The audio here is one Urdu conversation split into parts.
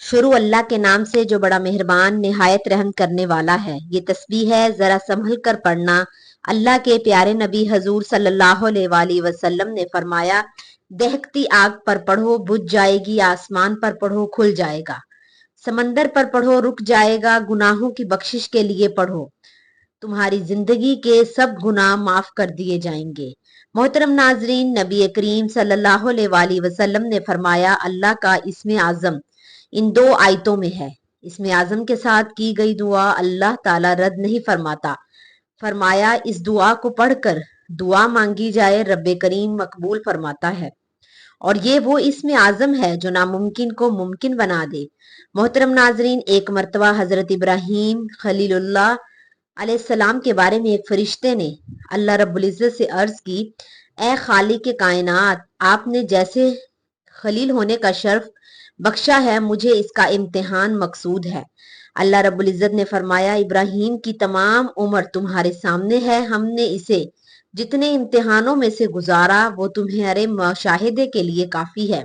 شروع اللہ کے نام سے جو بڑا مہربان نہایت رحم کرنے والا ہے۔ یہ تسبیح ہے، ذرا سنبھل کر پڑھنا۔ اللہ کے پیارے نبی حضور صلی اللہ علیہ وآلہ وسلم نے فرمایا، دہکتی آگ پر پڑھو بجھ جائے گی، آسمان پر پڑھو کھل جائے گا، سمندر پر پڑھو رک جائے گا، گناہوں کی بخشش کے لیے پڑھو، تمہاری زندگی کے سب گناہ معاف کر دیے جائیں گے۔ محترم ناظرین، نبی کریم صلی اللہ علیہ وآلہ وسلم نے فرمایا، اللہ کا اسم اعظم ان دو آیتوں میں ہے۔ اسم اعظم کے ساتھ کی گئی دعا اللہ تعالیٰ رد نہیں فرماتا۔ فرمایا، اس دعا کو پڑھ کر دعا مانگی جائے رب کریم مقبول فرماتا ہے، اور یہ وہ اسم اعظم ہے جو ناممکن کو ممکن بنا دے۔ محترم ناظرین، ایک مرتبہ حضرت ابراہیم خلیل اللہ علیہ السلام کے بارے میں ایک فرشتے نے اللہ رب العزت سے عرض کی، اے خالق کائنات، آپ نے جیسے خلیل ہونے کا شرف بخشا ہے، مجھے اس کا امتحان مقصود ہے۔ اللہ رب العزت نے فرمایا، ابراہیم کی تمام عمر تمہارے سامنے ہے، ہم نے اسے جتنے امتحانوں میں سے گزارا وہ تمہارے مشاہدے کے لیے کافی ہے۔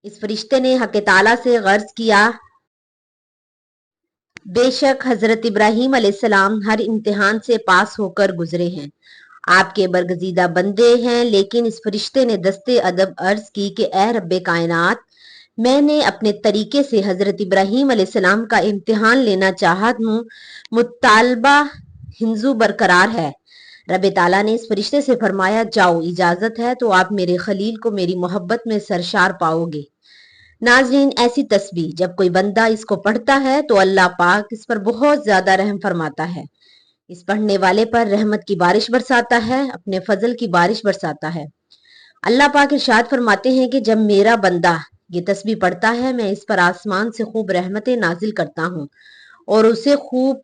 اس فرشتے نے حق تعالیٰ سے غرض کیا، بے شک حضرت ابراہیم علیہ السلام ہر امتحان سے پاس ہو کر گزرے ہیں، آپ کے برگزیدہ بندے ہیں۔ لیکن اس فرشتے نے دستے ادب عرض کی کہ اے رب کائنات، میں نے اپنے طریقے سے حضرت ابراہیم علیہ السلام کا امتحان لینا چاہت ہوں، مطالبہ ہنزو برقرار ہے۔ رب تعالیٰ نے اس فرشتے سے فرمایا، جاؤ، اجازت ہے تو آپ میرے خلیل کو میری محبت میں سرشار پاؤ گے۔ ناظرین، ایسی تسبیح جب کوئی بندہ اس کو پڑھتا ہے تو اللہ پاک اس پر بہت زیادہ رحم فرماتا ہے، اس پڑھنے والے پر رحمت کی بارش برساتا ہے، اپنے فضل کی بارش برساتا ہے۔ اللہ پاک ارشاد فرماتے ہیں کہ جب میرا بندہ یہ تسبیح پڑھتا ہے، میں اس پر آسمان سے خوب رحمتیں نازل کرتا ہوں اور اسے خوب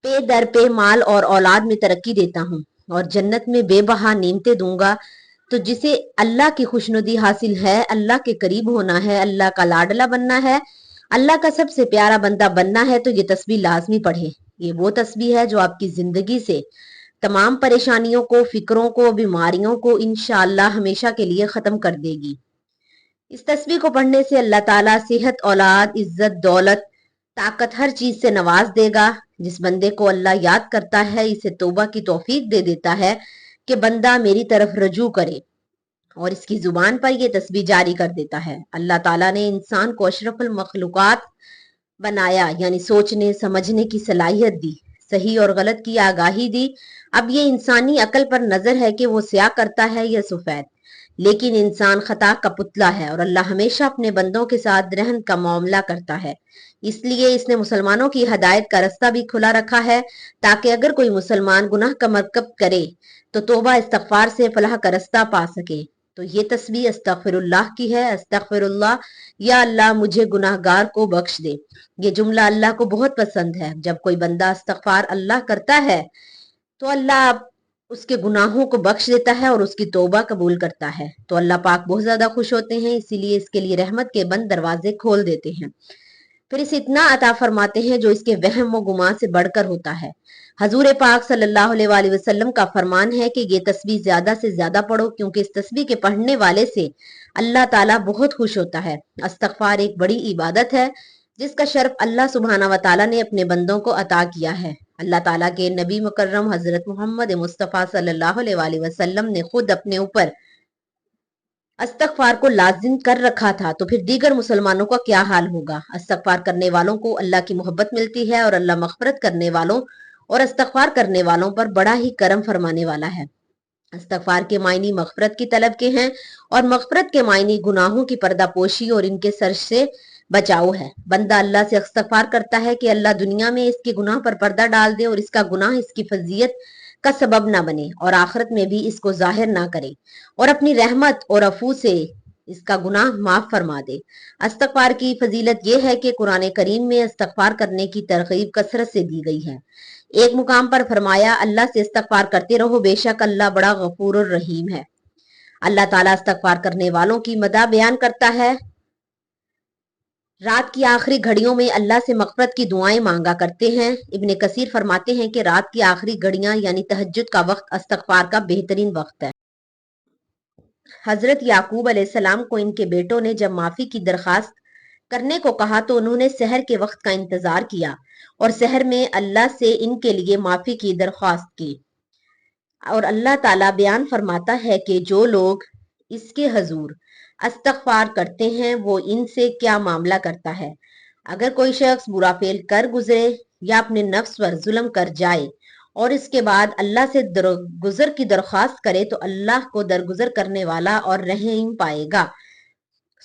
پے در پے مال اور اولاد میں ترقی دیتا ہوں، اور جنت میں بے بہا نعمتیں دوں گا۔ تو جسے اللہ کی خوشنودی حاصل ہے، اللہ کے قریب ہونا ہے، اللہ کا لاڈلا بننا ہے، اللہ کا سب سے پیارا بندہ بننا ہے، تو یہ تسبیح لازمی پڑھے۔ یہ وہ تسبیح ہے جو آپ کی زندگی سے تمام پریشانیوں کو، فکروں کو، بیماریوں کو انشاءاللہ ہمیشہ کے لیے ختم کر دے گی۔ اس تسبیح کو پڑھنے سے اللہ تعالیٰ صحت، اولاد، عزت، دولت، طاقت ہر چیز سے نواز دے گا۔ جس بندے کو اللہ یاد کرتا ہے، اسے توبہ کی توفیق دے دیتا ہے کہ بندہ میری طرف رجوع کرے، اور اس کی زبان پر یہ تسبیح جاری کر دیتا ہے۔ اللہ تعالیٰ نے انسان کو اشرف المخلوقات بنایا، یعنی سوچنے سمجھنے کی صلاحیت دی، صحیح اور غلط کی آگاہی دی۔ اب یہ انسانی عقل پر نظر ہے کہ وہ سیاہ کرتا ہے یا سفید، لیکن انسان خطا کا پتلا ہے، اور اللہ ہمیشہ اپنے بندوں کے ساتھ رحم کا معاملہ کرتا ہے۔ اس لیے اس نے مسلمانوں کی ہدایت کا رستہ بھی کھلا رکھا ہے، تاکہ اگر کوئی مسلمان گناہ کا مرتکب کرے تو توبہ استغفار سے فلاح کا رستہ پا سکے۔ تو یہ تسبیح استغفر اللہ کی ہے، استغفر اللہ، یا اللہ مجھے گناہ گار کو بخش دے۔ یہ جملہ اللہ کو بہت پسند ہے۔ جب کوئی بندہ استغفار اللہ کرتا ہے تو اللہ اس کے گناہوں کو بخش دیتا ہے اور اس کی توبہ قبول کرتا ہے، تو اللہ پاک بہت زیادہ خوش ہوتے ہیں، اسی لیے اس کے لیے رحمت کے بند دروازے کھول دیتے ہیں، پھر اسے اتنا عطا فرماتے ہیں جو اس کے وہم و گمان سے بڑھ کر ہوتا ہے۔ حضور پاک صلی اللہ علیہ وآلہ وسلم کا فرمان ہے کہ یہ تسبیح زیادہ سے زیادہ پڑھو، کیونکہ اس تسبیح کے پڑھنے والے سے اللہ تعالیٰ بہت خوش ہوتا ہے۔ استغفار ایک بڑی عبادت ہے جس کا شرف اللہ سبحانہ و تعالیٰ نے اپنے بندوں کو عطا کیا ہے۔ اللہ تعالیٰ کے نبی مکرم حضرت محمد مصطفیٰ صلی اللہ علیہ وآلہ وسلم نے خود اپنے اوپر استغفار کو لازم کر رکھا تھا، تو پھر دیگر مسلمانوں کا کیا حال ہوگا۔ استغفار کرنے والوں کو اللہ کی محبت ملتی ہے، اور اللہ مغفرت کرنے والوں اور استغفار کرنے والوں پر بڑا ہی کرم فرمانے والا ہے۔ استغفار کے معنی مغفرت کی طلب کے ہیں، اور مغفرت کے معنی گناہوں کی پردہ پوشی اور ان کے سر سے بچاؤ ہے۔ بندہ اللہ سے استغفار کرتا ہے کہ اللہ دنیا میں اس کے گناہ پر پردہ ڈال دے، اور اس کا گناہ اس کی فضیلت کا سبب نہ بنے، اور آخرت میں بھی اس کو ظاہر نہ کرے، اور اپنی رحمت اور عفو سے اس کا گناہ معاف فرما دے۔ استغفار کی فضیلت یہ ہے کہ قرآن کریم میں استغفار کرنے کی ترغیب کثرت سے دی گئی ہے۔ ایک مقام پر فرمایا، اللہ سے استغفار کرتے رہو، بے شک اللہ بڑا غفور الرحیم ہے۔ اللہ تعالیٰ استغفار کرنے والوں کی مدح بیان کرتا ہے۔ رات کی آخری گھڑیوں میں اللہ سے مغفرت کی دعائیں مانگا کرتے ہیں۔ ابن کثیر فرماتے ہیں کہ رات کی آخری گھڑیاں یعنی تہجد کا وقت استغفار کا بہترین وقت ہے۔ حضرت یعقوب علیہ السلام کو ان کے بیٹوں نے جب معافی کی درخواست کرنے کو کہا تو انہوں نے سحر کے وقت کا انتظار کیا اور سحر میں اللہ سے ان کے لیے معافی کی درخواست کی، اور اللہ تعالیٰ بیان فرماتا ہے کہ جو لوگ اس کے حضور استغفار کرتے ہیں وہ ان سے کیا معاملہ کرتا ہے۔ اگر کوئی شخص برا فعل کر گزرے یا اپنے نفس پر ظلم کر جائے اور اس کے بعد اللہ سے درگزر کی درخواست کرے تو اللہ کو درگزر کرنے والا اور رحیم پائے گا۔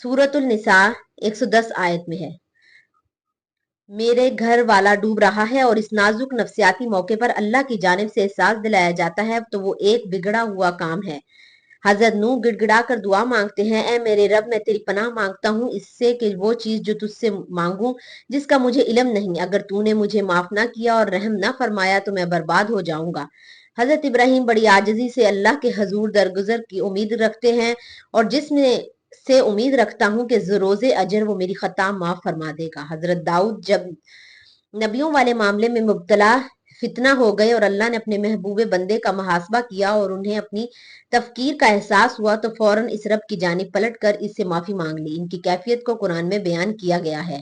سورۃ النساء 110 آیت میں ہے۔ میرے گھر والا ڈوب رہا ہے اور اس نازک نفسیاتی موقع پر اللہ کی جانب سے احساس دلایا جاتا ہے تو وہ ایک بگڑا ہوا کام ہے۔ حضرت نوح گڑ گڑا کر دعا مانگتے ہیں، اے میرے رب میں تیری پناہ مانگتا ہوں اس سے کہ وہ چیز جو تجھ سے مانگوں جس کا مجھے علم نہیں، اگر تو نے مجھے معاف نہ کیا اور رحم نہ فرمایا تو میں برباد ہو جاؤں گا۔ حضرت ابراہیم بڑی عاجزی سے اللہ کے حضور درگزر کی امید رکھتے ہیں، اور جس میں سے امید رکھتا ہوں کہ روز اجر وہ میری خطا معاف فرما دے گا۔ حضرت داؤد جب نبیوں والے معاملے میں مبتلا فتنہ ہو گئے اور اللہ نے اپنے محبوب بندے کا محاسبہ کیا اور انہیں اپنی تفکیر کا احساس ہوا تو فوراً اس رب کی جانب پلٹ کر اس سے معافی مانگ لی۔ ان کی کیفیت کو قرآن میں بیان کیا گیا ہے۔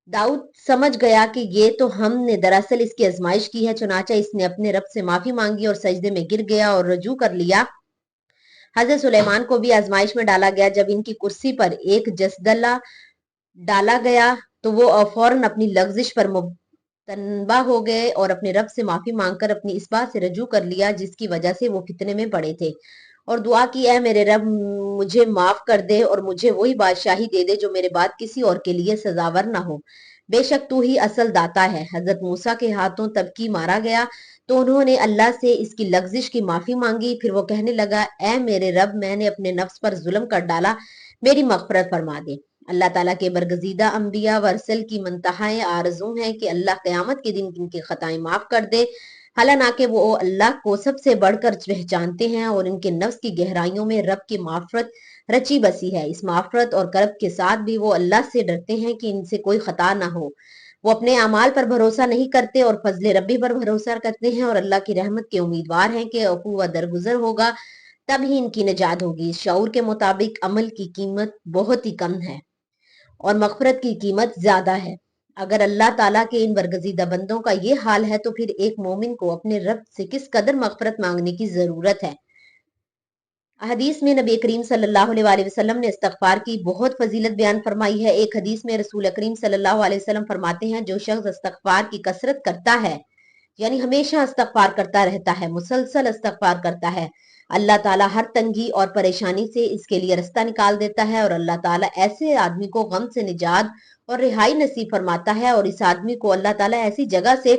داؤد سمجھ گیا کہ یہ تو ہم نے دراصل اس کی آزمائش کی ہے، چنانچہ اس نے اپنے رب سے معافی مانگی اور سجدے میں گر گیا اور رجوع کر لیا۔ حضرت سلیمان کو بھی آزمائش میں ڈالا گیا، جب ان کی کرسی پر ایک جسدلہ ڈالا گیا تو وہ فوراً اپنی لغزش پر مبتلا ہو گئے اور اپنے رب سے معافی مانگ کر اپنی اس بات سے رجوع کر لیا جس کی وجہ سے وہ فتنے میں پڑے تھے، اور دعا کی، اے میرے رب مجھے معاف کر دے اور مجھے وہی بادشاہی دے دے جو میرے بعد کسی اور کے لیے سزاور نہ ہو، بے شک تو ہی اصل داتا ہے۔ حضرت موسیٰ کے ہاتھوں تبکی مارا گیا تو انہوں نے اللہ سے اس کی لغزش کی معافی مانگی، پھر وہ کہنے لگا، اے میرے رب میں نے اپنے نفس پر ظلم کر ڈالا، میری مغفرت فرما دے۔ اللہ تعالیٰ کے برگزیدہ انبیاء و رسل کی منتہائے آرزو ہیں کہ اللہ قیامت کے دن ان کی خطائیں معاف کر دے، حالانکہ وہ اللہ کو سب سے بڑھ کر پہچانتے ہیں اور ان کے نفس کی گہرائیوں میں رب کی معافرت رچی بسی ہے۔ اس معافرت اور کرب کے ساتھ بھی وہ اللہ سے ڈرتے ہیں کہ ان سے کوئی خطا نہ ہو۔ وہ اپنے اعمال پر بھروسہ نہیں کرتے اور فضل ربی پر بھروسہ کرتے ہیں اور اللہ کی رحمت کے امیدوار ہیں کہ عفو و درگزر ہوگا، تب ہی ان کی نجات ہوگی۔ اس شعور کے مطابق عمل کی قیمت بہت ہی کم ہے اور مغفرت کی قیمت زیادہ ہے۔ اگر اللہ تعالیٰ کے ان برگزیدہ بندوں کا یہ حال ہے تو پھر ایک مومن کو اپنے رب سے کس قدر مغفرت مانگنے کی ضرورت ہے۔ حدیث میں نبی کریم صلی اللہ علیہ وآلہ وسلم نے استغفار کی بہت فضیلت بیان فرمائی ہے۔ ایک حدیث میں رسول کریم صلی اللہ علیہ وسلم فرماتے ہیں، جو شخص استغفار کی کثرت کرتا ہے، یعنی ہمیشہ استغفار کرتا رہتا ہے، مسلسل استغفار کرتا ہے، اللہ تعالیٰ ہر تنگی اور پریشانی سے اس کے لیے رستہ نکال دیتا ہے، اور اللہ تعالیٰ ایسے آدمی کو غم سے نجات اور رہائی نصیب فرماتا ہے، اور اس آدمی کو اللہ تعالیٰ ایسی جگہ سے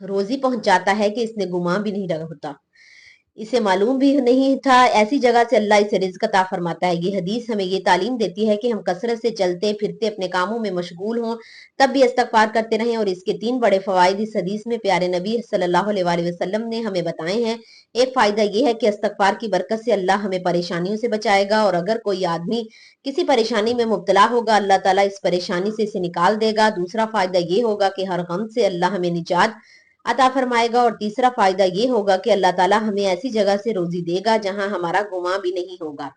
روزی پہنچاتا ہے کہ اس نے گمان بھی نہیں ہوتا، اسے معلوم بھی نہیں تھا، ایسی جگہ سے اللہ اسے رزق عطا فرماتا ہے۔ یہ حدیث ہمیں یہ تعلیم دیتی ہے کہ ہم کثرت سے چلتے پھرتے اپنے کاموں میں مشغول ہوں تب بھی استغفار کرتے رہیں، اور اس کے 3 بڑے فوائد اس حدیث میں پیارے نبی صلی اللہ علیہ وآلہ وسلم نے ہمیں بتائے ہیں۔ ایک فائدہ یہ ہے کہ استغفار کی برکت سے اللہ ہمیں پریشانیوں سے بچائے گا، اور اگر کوئی آدمی کسی پریشانی میں مبتلا ہوگا اللہ تعالیٰ اس پریشانی سے اسے نکال دے گا۔ دوسرا فائدہ یہ ہوگا کہ ہر غم سے اللہ ہمیں نجات عطا فرمائے گا، اور تیسرا فائدہ یہ ہوگا کہ اللہ تعالیٰ ہمیں ایسی جگہ سے روزی دے گا جہاں ہمارا گمان بھی نہیں ہوگا۔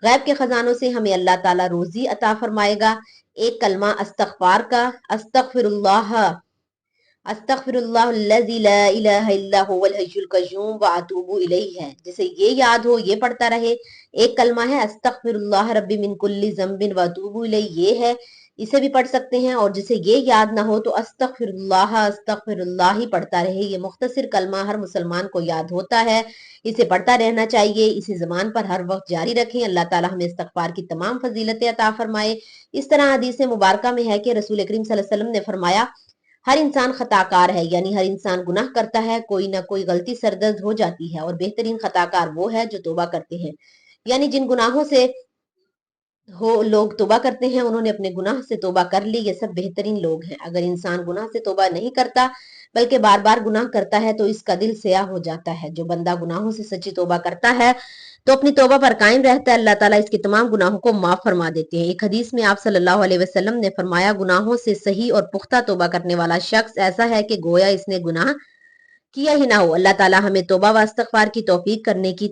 غیب کے خزانوں سے ہمیں اللہ تعالیٰ روزی عطا فرمائے گا۔ ایک کلمہ استغفار کا استغفر اللہ الذی لا الہ الا هو الحی القیوم واتوب الیہ ہے، جسے یہ یاد ہو یہ پڑھتا رہے۔ ایک کلمہ ہے استغفر اللہ ربی من کل ذنب واتوب الیہ، یہ ہے، اسے بھی پڑھ سکتے ہیں، اور جسے یہ یاد نہ ہو تو استغفر اللہ ہی پڑھتا رہے۔ یہ مختصر کلمہ ہر مسلمان کو یاد ہوتا ہے، اسے پڑھتا رہنا چاہیے، اسے زبان پر ہر وقت جاری رکھیں۔ اللہ تعالیٰ ہمیں استغفار کی تمام فضیلتیں عطا فرمائے۔ اس طرح حدیث مبارکہ میں ہے کہ رسول کریم صلی اللہ علیہ وسلم نے فرمایا، ہر انسان خطا کار ہے، یعنی ہر انسان گناہ کرتا ہے، کوئی نہ کوئی غلطی سرزد ہو جاتی ہے، اور بہترین خطا کار وہ ہے جو توبہ کرتے ہیں، یعنی جن گناہوں سے لوگ توبہ کرتے ہیں انہوں نے اپنے گناہ سے توبہ کر لی، یہ سب بہترین لوگ ہیں۔ اگر انسان گناہ سے توبہ نہیں کرتا بلکہ بار بار گناہ کرتا ہے تو اس کا دل سیاہ ہو جاتا ہے۔ جو بندہ گناہوں سے سچی توبہ کرتا ہے تو اپنی توبہ پر قائم رہتا ہے، اللہ تعالیٰ اس کے تمام گناہوں کو معاف فرما دیتے ہیں۔ ایک حدیث میں آپ صلی اللہ علیہ وسلم نے فرمایا، گناہوں سے صحیح اور پختہ توبہ کرنے والا شخص ایسا ہے کہ گویا اس نے گناہ کیا ہی نہ ہو۔ اللہ تعالیٰ ہمیں توبہ و استغفار کی توفیق کرنے کی